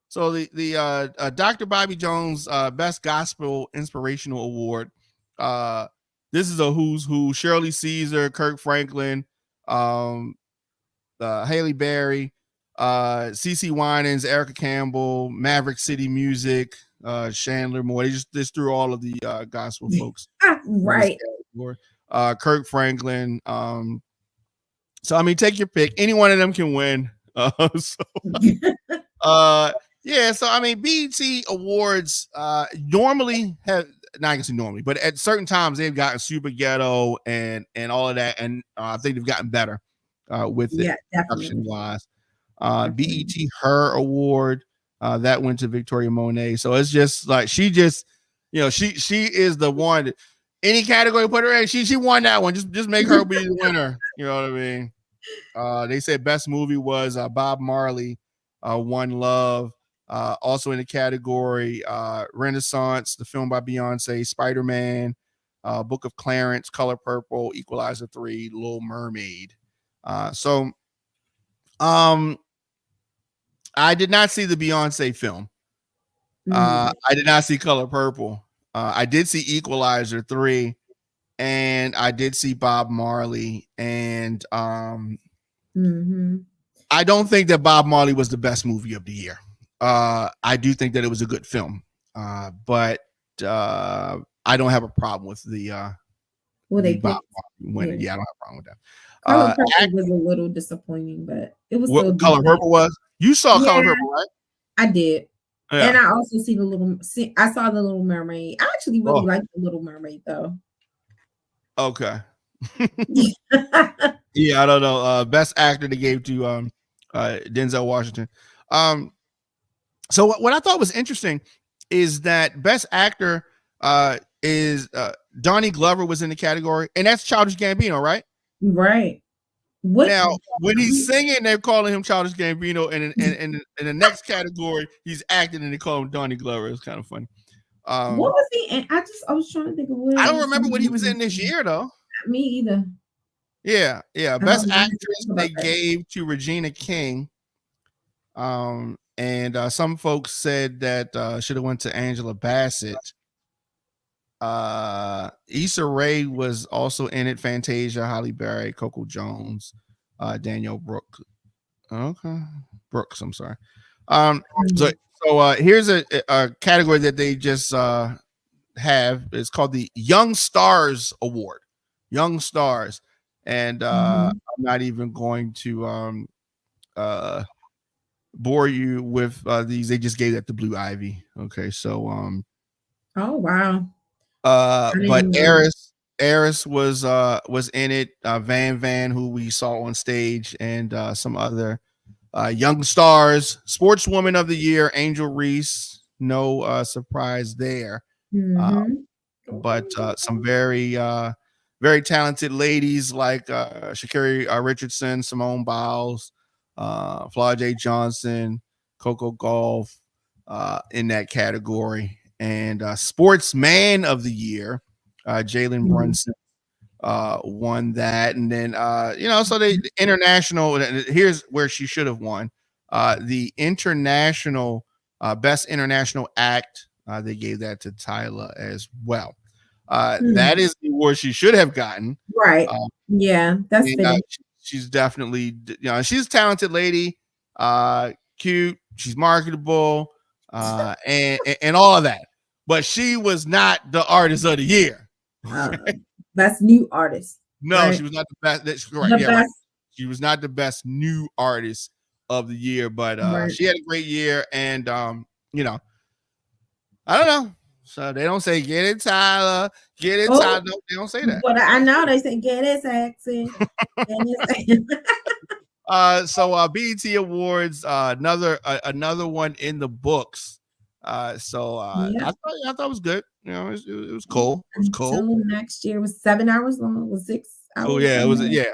So the Dr. Bobby Jones Best Gospel Inspirational Award. This is a who's who: Shirley Caesar, Kirk Franklin, Haley Berry, CeCe Winans, Erica Campbell, Maverick City Music, Chandler Moore. They just threw all of the gospel folks. Right. Kirk Franklin. So I mean, take your pick. Any one of them can win. So I mean, BET Awards normally have, not gonna say normally, but at certain times they've gotten super ghetto and all of that, and I think they've gotten better with it production wise. BET Her Award that went to Victoria Monet. So it's just like she is the one. Any category put her in, she won that one. Just make her be the winner. You know what I mean? They said best movie was Bob Marley, One Love. Also in the category Renaissance, the film by Beyonce, Spider-Man, Book of Clarence, Color Purple, Equalizer 3, Little Mermaid. I did not see the Beyonce film. I did not see Color Purple. I did see Equalizer 3, and I did see Bob Marley. And I don't think that Bob Marley was the best movie of the year. I do think that it was a good film, but I don't have a problem with the Bob Marley winning. Yeah, I don't have a problem with that. Color Purple was a little disappointing, but it was what Color Purple was. You saw Color Purple, right? I did. Yeah. And I also I saw the Little Mermaid. I actually really liked the Little Mermaid though. Okay. Yeah, I don't know. Best actor they gave to Denzel Washington. So what I thought was interesting is that best actor is Donnie Glover was in the category, and that's Childish Gambino, right? Right. Now, when he's singing, they're calling him Childish Gambino, and in the next category, he's acting, and they call him Donnie Glover. It's kind of funny. What was he in? I was trying to think of what. I don't remember what he was in this year, though. Me either. Yeah. Best actress they gave to Regina King. And some folks said that should have went to Angela Bassett. Issa Rae was also in it. Fantasia, Halle Berry, Coco Jones, Danielle Brooks. Okay, Brooks. I'm sorry. So here's a category that they just have. It's called the Young Stars Award. Young Stars, and I'm not even going to bore you with these. They just gave that to Blue Ivy. Okay, so oh wow. But Eris was in it. Van, who we saw on stage, and some other young stars. Sportswoman of the Year, Angel Reese. No surprise there. But some very talented ladies like Sha'Carri Richardson, Simone Biles, Flau'jae Johnson, Coco Gauff in that category. And Sportsman of the Year, Jalen Brunson, won that, and then so the international. Here's where she should have won. The international best international act. They gave that to Tyler as well. That is the award she should have gotten. Right. Yeah, that's fitting. She's definitely, she's a talented lady, cute. She's marketable, and all of that. But she was not the artist of the year. Best new artist. No, right? She was not the best. That's correct. Right. She was not the best new artist of the year, but she had a great year, and I don't know. So they don't say get it, Tyler. Get it, Tyler. No, they don't say that. But I know they say get it, sexy. So BET Awards, another one in the books. I thought it was good. It was cool. It was cool. Until next year was 7 hours long. It was 6 hours. Oh yeah, it was. Yeah.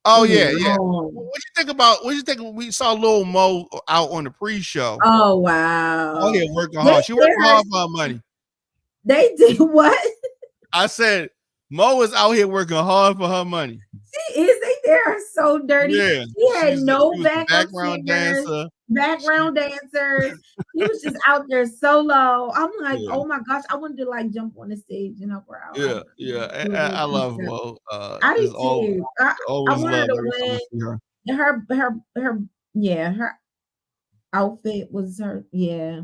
Oh yeah. What you think about? What you think? We saw Lil Mo out on the pre-show. Oh wow. Oh yeah, working hard. She working hard for her money. They did what? I said Mo is out here working hard for her money. She is. They are so dirty. Yeah. She had no background dancer. Background dancers. He was just out there solo. I'm like, oh my gosh, I wanted to like jump on the stage and help her out. Yeah. I love Mo. I do too. I wanted to win. Her outfit was her. Yeah.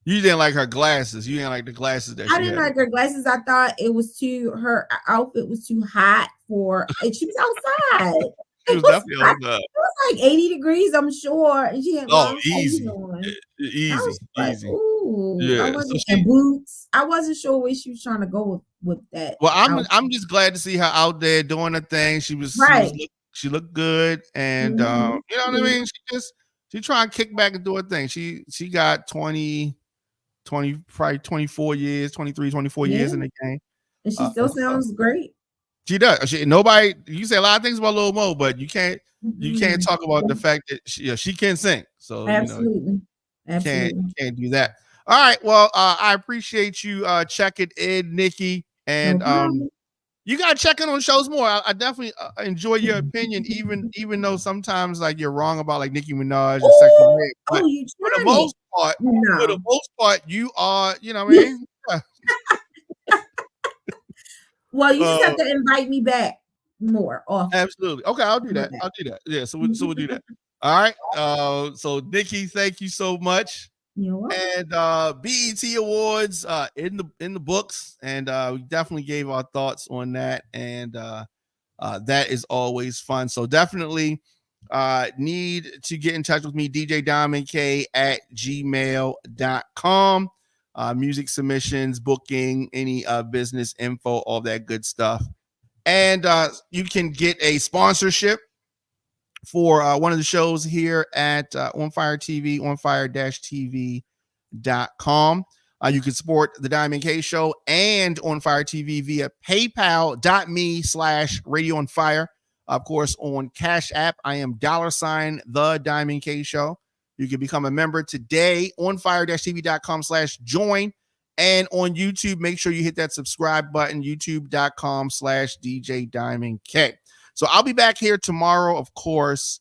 You didn't like her glasses. You didn't like the glasses that I didn't like her glasses. I thought her outfit was too hot for. And she was outside. She was definitely outside. It was like 80 degrees, I'm sure. And she had easy. Ooh, yeah. And boots. I wasn't sure where she was trying to go with that. Well, I'm just glad to see her out there doing her thing. She looked good, and you know what I mean. She trying to kick back and do her thing. She got 24 years, 23, 24 years in the game. And she still sounds great. She does. You say a lot of things about Lil Mo, but you can't talk about the fact that she can sing. So absolutely. Can't do that. All right. Well, I appreciate you checking in, Nikki. And you gotta check in on shows more. I definitely enjoy your opinion, even though sometimes like you're wrong about like Nicki Minaj and sexual rape. But for the most part, you are, you know what I mean? Yeah. Well, you just have to invite me back more often. Absolutely. Okay, I'll do that. Yeah, so we'll do that. All right. So Nikki, thank you so much. You're welcome. And BET Awards in the books, and we definitely gave our thoughts on that, and that is always fun. So definitely need to get in touch with me, djdiamondk at gmail.com. Music submissions, booking, any business info, all that good stuff. And you can get a sponsorship for one of the shows here at On Fire TV, onfire-tv.com. You can support the Diamond K Show and On Fire TV via paypal.me/Radio on Fire. Of course, on Cash App, I am $ the Diamond K Show. You can become a member today on fire-tv.com/join. And on YouTube, make sure you hit that subscribe button, youtube.com/djdiamondk. So I'll be back here tomorrow, of course,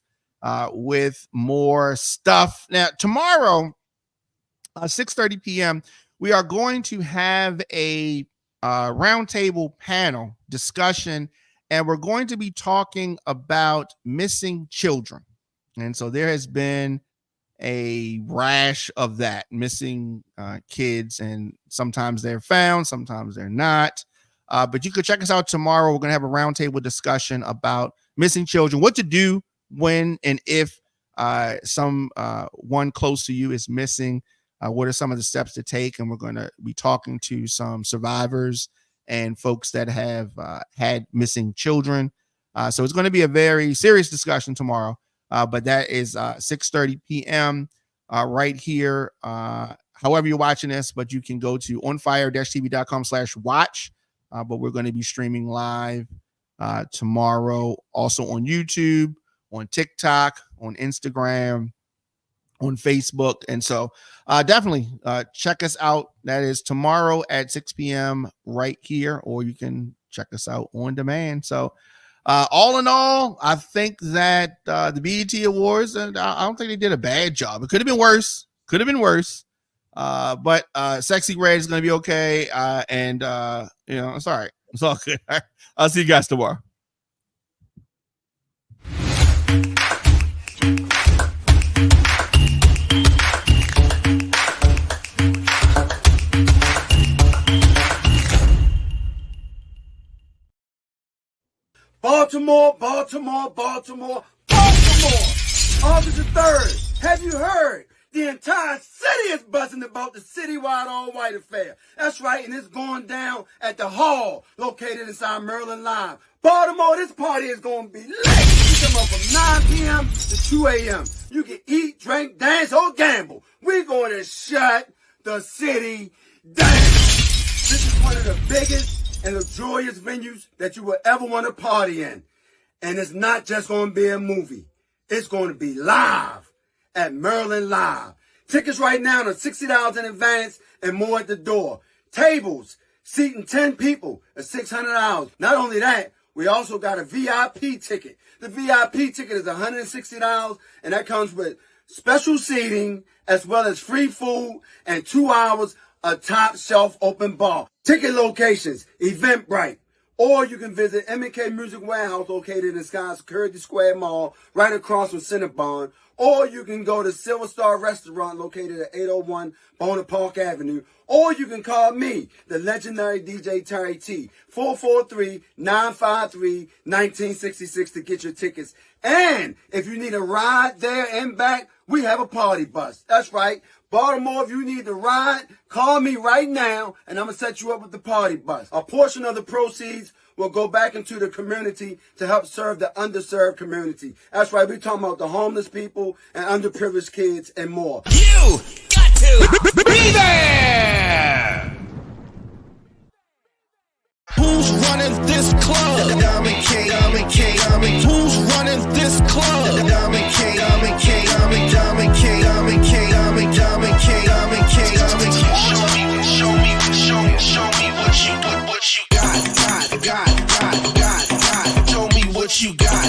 with more stuff. Now, tomorrow, 6:30 p.m., we are going to have a roundtable panel discussion, and we're going to be talking about missing children. And so there has been a rash of that, missing kids, and sometimes they're found, sometimes they're not. But you could check us out tomorrow. We're going to have a roundtable discussion about missing children, what to do when and if one close to you is missing. What are some of the steps to take? And we're going to be talking to some survivors and folks that have had missing children. So it's going to be a very serious discussion tomorrow. But that is 6:30 p.m. Right here. However you're watching this, but you can go to onfire-tv.com/watch. But we're going to be streaming live tomorrow, also on YouTube, on TikTok, on Instagram, on Facebook. And so definitely check us out. That is tomorrow at 6 p.m. right here, or you can check us out on demand. So all in all, I think that the BET Awards, and I don't think they did a bad job. It could have been worse. But Sexy Red is going to be okay. And it's all right. It's all good. All right. I'll see you guys tomorrow. Baltimore. August the 3rd. Have you heard? The entire city is buzzing about the citywide all-white affair. That's right, and it's going down at the hall located inside Maryland Live. Baltimore, this party is going to be lit. You come up from 9 p.m. to 2 a.m. You can eat, drink, dance, or gamble. We're going to shut the city down. This is one of the biggest and luxurious venues that you will ever want to party in. And it's not just going to be a movie. It's going to be live at Maryland Live. Tickets right now are $60 in advance and more at the door. Tables, seating 10 people at $600. Not only that, we also got a VIP ticket. The VIP ticket is $160, and that comes with special seating as well as free food and 2 hours of top shelf open bar. Ticket locations, Eventbrite. Or you can visit M&K Music Warehouse located in Sky Security Square Mall right across from Cinnabon. Or you can go to Silver Star Restaurant located at 801 Bonaparte Avenue. Or you can call me, the legendary DJ Terry T, 443-953-1966 to get your tickets. And if you need a ride there and back, we have a party bus. That's right. Baltimore, if you need to ride, call me right now, and I'm going to set you up with the party bus. A portion of the proceeds will go back into the community to help serve the underserved community. That's right, we're talking about the homeless people and underprivileged kids and more. You got to be there! Who's running this club? Who's running this club? Show me what you got. Show me what you got.